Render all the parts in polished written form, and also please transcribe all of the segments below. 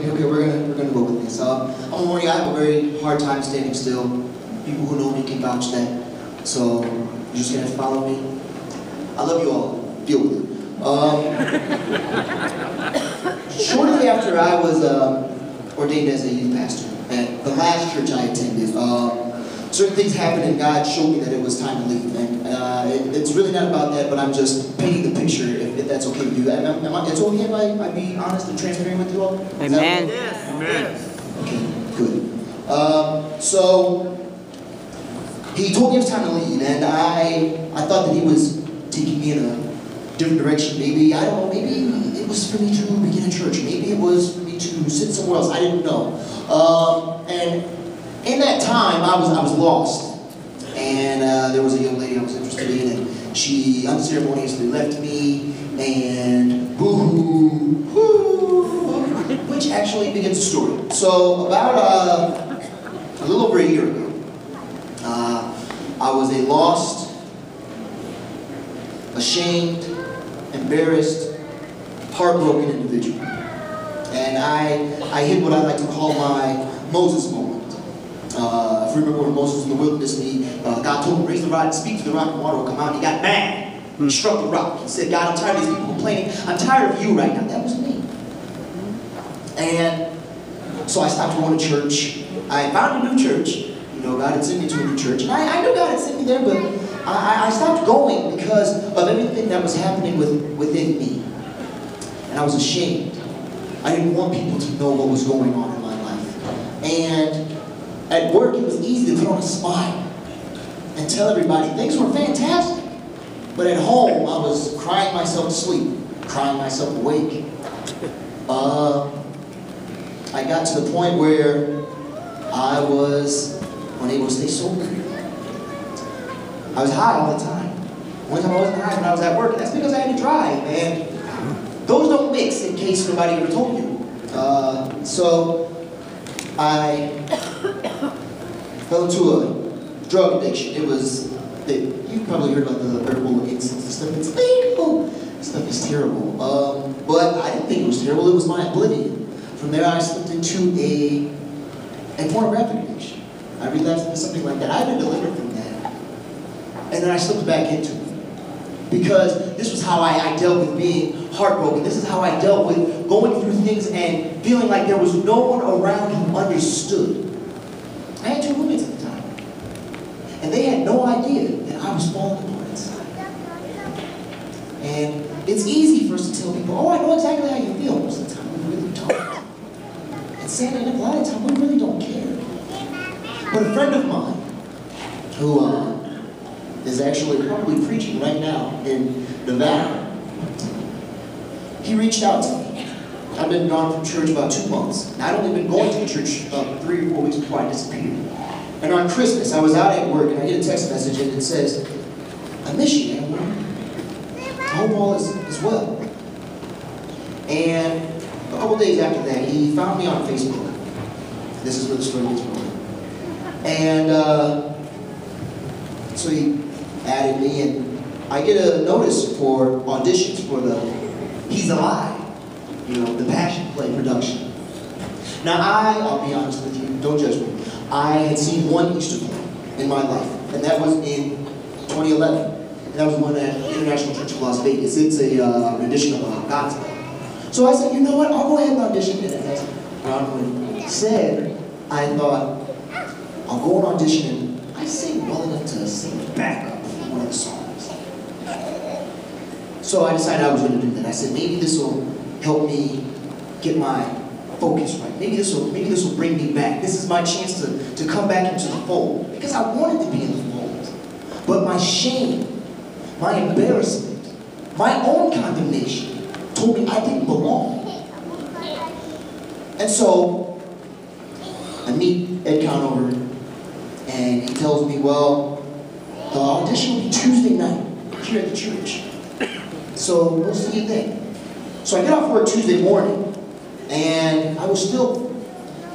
Okay, we're gonna go with this. I'm a morning. I have a very hard time standing still. People who know me can vouch that. So you're just gonna have to follow me. I love you all. Deal with it. Shortly after I was ordained as a youth pastor at the last church I attended, certain things happened and God showed me that it was time to leave. And it's really not about that, but I'm just painting the picture, if that's okay with you. It's okay if I be honest and transparent with you all? Amen. Yes. Amen. Okay, good. So he told me it was time to leave, and I thought that he was taking me in a different direction. Maybe, I don't know, maybe it was for me to begin a church. Maybe it was for me to sit somewhere else. I didn't know. And in that time, I was lost. And there was a young lady I was interested in, and she unceremoniously left me, and boo-hoo, which actually begins the story. So about a little over a year ago, I was a lost, ashamed, embarrassed, heartbroken individual. And I hit what I like to call my Moses moment. If you remember when Moses was in the wilderness and God told him, raise the rod and speak to the rock and water will come out. And he got mad. He struck the rock. He said, God, I'm tired of these people complaining. I'm tired of you right now. That was me. And so I stopped going to church. I found a new church. You know, God had sent me to a new church. And I knew God had sent me there, but I stopped going because of everything that was happening within me. And I was ashamed. I didn't want people to know what was going on in my life. And at work, it was easy to put on a smile and tell everybody things were fantastic. But at home, I was crying myself to sleep, crying myself awake. I got to the point where I was unable to stay sober. I was high all the time. One time I wasn't high when I was at work, and that's because I had to drive. And those don't mix, in case nobody ever told you. So I fell into a drug addiction. You've probably heard about the herbal incense and stuff. It's legal. This stuff is terrible. But I didn't think it was terrible. It was my oblivion. From there, I slipped into a pornographic addiction. I relapsed into something like that. I've been delivered from that. And then I slipped back into it. Because this was how I dealt with being heartbroken. This is how I dealt with going through things and feeling like there was no one around who understood. I had 2 roommates at the time. And they had no idea that I was falling apart inside. And it's easy for us to tell people, oh, I know exactly how you feel. Most of the time, we really don't. And sadly enough, a lot of the time, we really don't care. But a friend of mine, who is actually probably preaching right now in Nevada, he reached out to me. I've been gone from church about 2 months. And I'd only been going to church about 3 or 4 weeks before I disappeared. And on Christmas, I was out at work and I get a text message and it says, I miss you, man. I hope all is well. And a couple days after that, he found me on Facebook. This is where the story gets going. And so he added me, and I get a notice for auditions for the He's Alive, you know, the Passion Play production. Now I'll be honest with you, don't judge me. I had seen one Easter play in my life, and that was in 2011. And that was one at International Church of Las Vegas. It's a rendition of a gospel. So I said, you know what, I'll go ahead and audition it. And as Ron said, I thought, I'll go and audition, and I sing well enough to sing backup for one of the songs. So I decided I was going to do that. I said, maybe this will help me get my focus right. Maybe this will bring me back. This is my chance to come back into the fold. Because I wanted to be in the fold. But my shame, my embarrassment, my own condemnation told me I didn't belong. And so I meet Ed Conover, and he tells me, well, the audition will be Tuesday night here at the church. So we'll see you then. So I get off work Tuesday morning, and I was still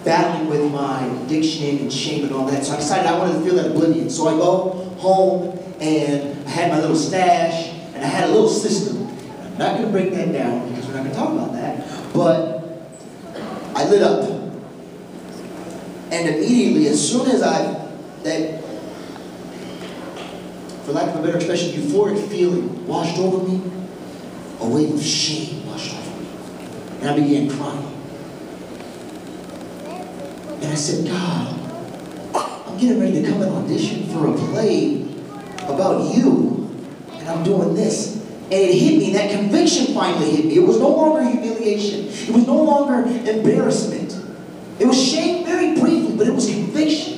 battling with my addiction and shame and all that. So I decided I wanted to feel that oblivion. So I go home, and I had my little stash, and I had a little system. I'm not going to break that down because we're not going to talk about that. But I lit up. And immediately, as soon as for lack of a better expression, euphoric feeling washed over me, a wave of shame washed over me. And I began crying. And I said, God, I'm getting ready to come and audition for a play about you, and I'm doing this. And it hit me, that conviction finally hit me. It was no longer humiliation. It was no longer embarrassment. It was shame very briefly, but it was conviction.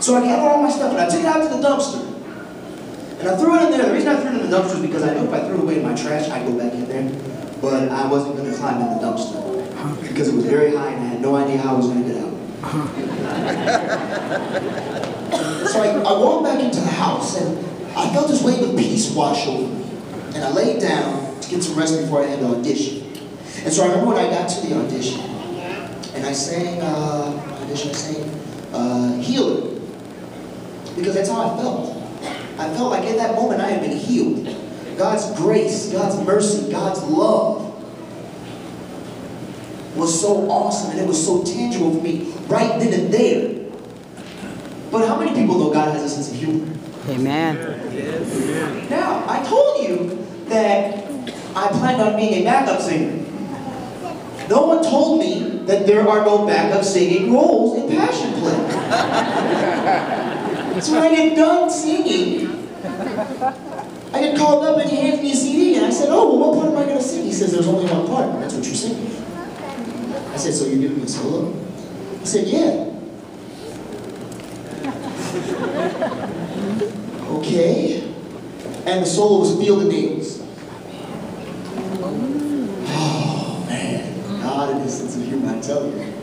So I gathered all my stuff and I took it out to the dumpster. And I threw it in there. The reason I threw it in the dumpster is because I knew if I threw it away in my trash, I'd go back in there. But I wasn't going to climb in the dumpster because it was very high and I had no idea how I was going to get out. So I walked back into the house and I felt this wave of peace wash over me. And I laid down to get some rest before I had the audition. And so I remember when I got to the audition, and I sang, Healer. Because that's how I felt. I felt like in that moment I had been healed. God's grace, God's mercy, God's love was so awesome and it was so tangible for me right then and there. But how many people know God has a sense of humor? Amen. Now, I told you that I planned on being a backup singer. No one told me that there are no backup singing roles in Passion Play. So when I get done singing, I get called up and he hands me a CD and I said, oh, well, what part am I going to sing? He says, there's only one part. That's what you're singing. I said, so you're giving me a solo? He said, yeah. Okay. And the solo was Feel the Nails. Oh, man. God and his sense of humor, I tell you.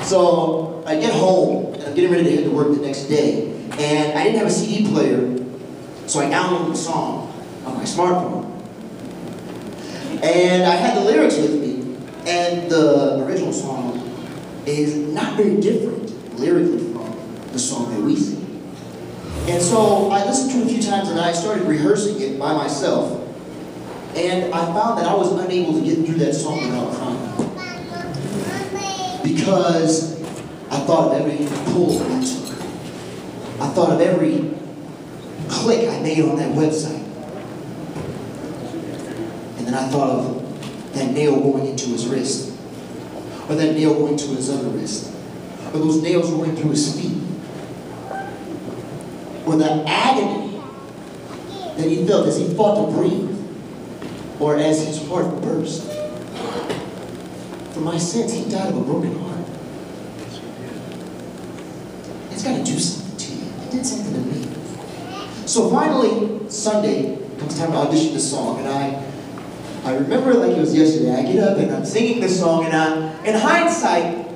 So I get home, and I'm getting ready to head to work the next day. And I didn't have a CD player, so I downloaded the song on my smartphone. And I had the lyrics with me. And the original song is not very different lyrically from the song that we sing. And so I listened to it a few times and I started rehearsing it by myself. And I found that I was unable to get through that song without crying. Because I thought of every pull I took. I thought of every click I made on that website. And then I thought of that nail going into his wrist. Or that nail going to his other wrist. Or those nails going through his feet. Or the agony that he felt as he fought to breathe, or as his heart burst. For my sins, he died of a broken heart. It's got to do something to you. It did something to me. So finally, Sunday, comes time to audition this song, and I remember it like it was yesterday. I get up and I'm singing this song, and in hindsight,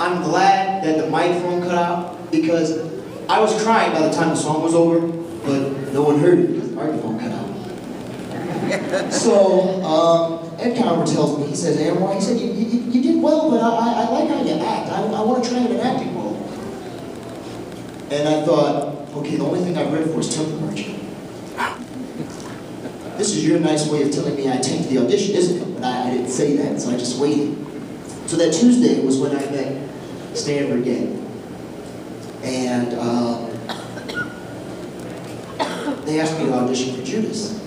I'm glad that the microphone cut out, because I was crying by the time the song was over, but no one heard it because the microphone cut out. So, Ed Conover tells me, he says, Amor, he said, you did well, but I like how you act. I want to try an acting role. And I thought, okay, the only thing I've read for is temple marching. This is your nice way of telling me I tanked the audition, isn't it? But I didn't say that, so I just waited. So that Tuesday was when I met Stanford again. And they asked me to audition for Judas.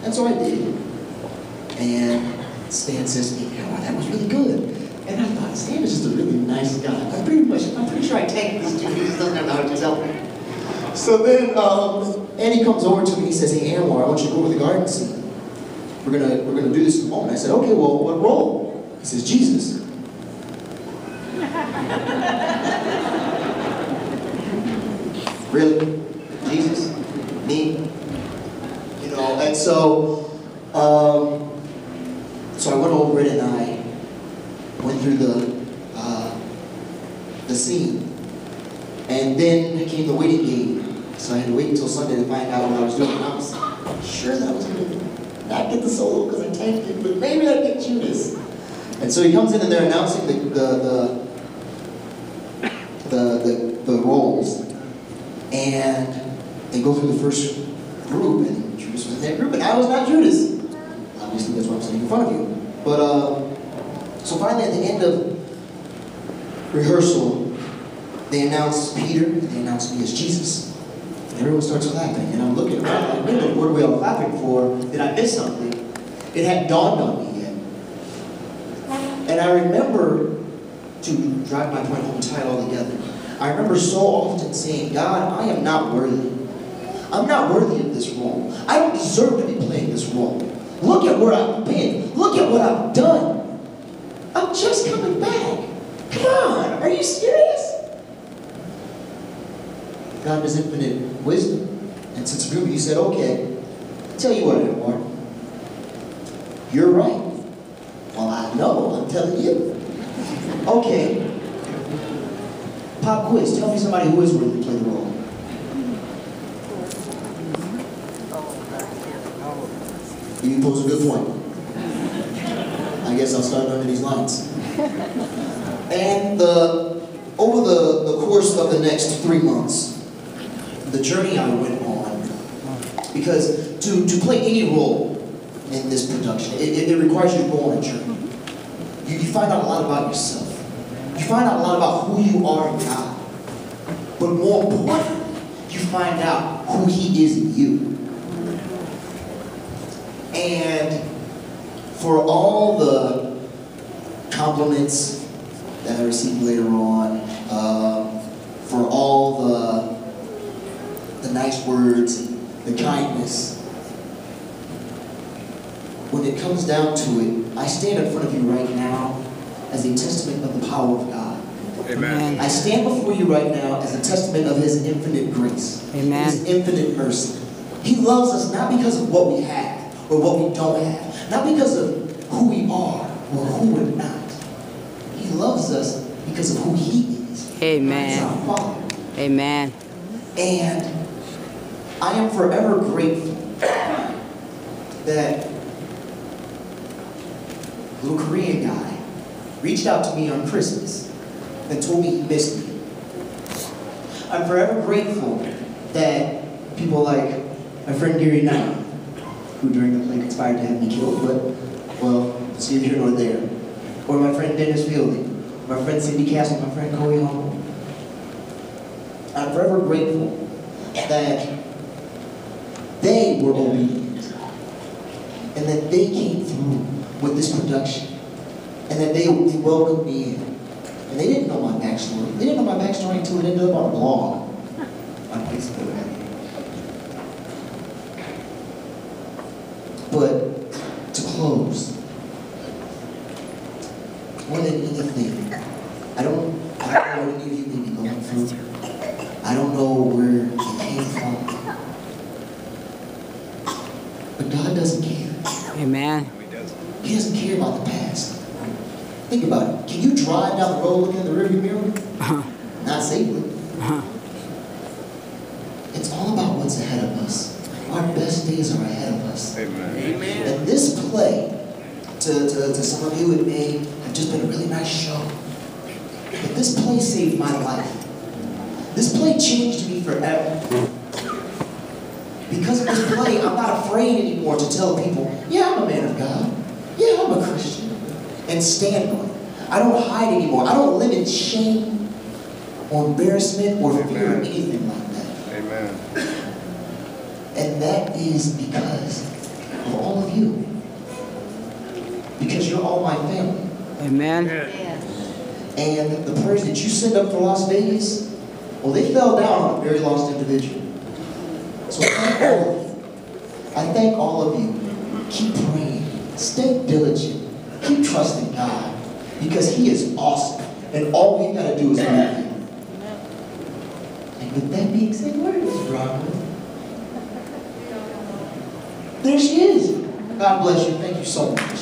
And so I did. And Stan says to me, oh, that was really good. And I thought, Stan is just a really nice guy. I'm pretty sure I tanked this dude. He just doesn't know how to tell me. So then Andy comes over to me and he says, hey, Anwar, I want you to go over the garden scene. We're gonna do this in a moment. I said, okay, well, what role? He says, Jesus. Really? Jesus? Me? You know, and so I went over it and I went through the scene. And then came the waiting game. So I had to wait until Sunday to find out what I was doing. And I was sure that I was going to not get the solo because I tanked it, but maybe I'd get Judas. And so he comes in and they're announcing the roles. And they go through the first group, and Judas was in that group, and I was not Judas. Obviously, that's why I'm sitting in front of you. But So finally, at the end of rehearsal, they announced Peter, and they announced me as Jesus. And everyone starts clapping, and I'm looking around like, what are we all clapping for? Did I miss something? It hadn't dawned on me yet. And I remember, to drive my point home and tie it all together, I remember so often saying, God, I am not worthy. I'm not worthy of this role. I don't deserve to be playing this role. Look at where I've been. Look at what I've done. I'm just coming back. Come on, are you serious? God, in His infinite wisdom and sensibility, He said, okay, I'll tell you what, Edward. You're right. Well, I know, I'm telling you. Okay. Pop quiz, tell me somebody who is worthy to play the role. You pose a good point. I guess I'll start learning these lines. And over the course of the next 3 months, the journey I went on, because to play any role in this production, it requires you to go on a journey. You find out a lot about yourself. You find out a lot about who you are in God. But more importantly, you find out who He is in you. And for all the compliments that I received later on, for all the nice words, the kindness, when it comes down to it, I stand in front of you right now as a testament of the power of God. Amen. I stand before you right now as a testament of His infinite grace, Amen. His infinite mercy. He loves us not because of what we have or what we don't have, not because of who we are or who we're not. He loves us because of who He is. Amen. He's our Father. Amen. And I am forever grateful that a little Korean guy reached out to me on Christmas and told me he missed me. I'm forever grateful that people like my friend Gary Knight, who during the play conspired to have me killed, but, well, it's neither here nor there. Or my friend Dennis Fielding, my friend Cindy Castle, my friend Corey Humble. I'm forever grateful that they were obedient and that they came through with this production and that they welcomed me in. And they didn't know my backstory. They didn't know my backstory until it ended up on a blog on Facebook. But to close, more than anything, I don't know what any of you may be going through. I don't know where you came from. But God doesn't care. Amen. He doesn't care about the past. Think about it. Can you drive down the road looking in the rearview mirror? Not safely. It's all about what's ahead of us. Our best days are ahead of us. Amen. And this play, to some of you, it may have just been a really nice show. But this play saved my life. This play changed me forever. Because of this play, I'm not afraid anymore to tell people, yeah, I'm a man of God. Yeah, I'm a Christian. And stand on it. I don't hide anymore. I don't live in shame or embarrassment or fear or anything like that. Amen. And that is because of all of you. Because you're all my family. Amen. And the prayers that you send up for Las Vegas, well, they fell down on a very lost individual. So I thank all of you. I thank all of you. Keep praying. Stay diligent. Keep trusting God. Because He is awesome. And all we've got to do is believe Him. And with that being said, where is Robert? There she is. God bless you. Thank you so much.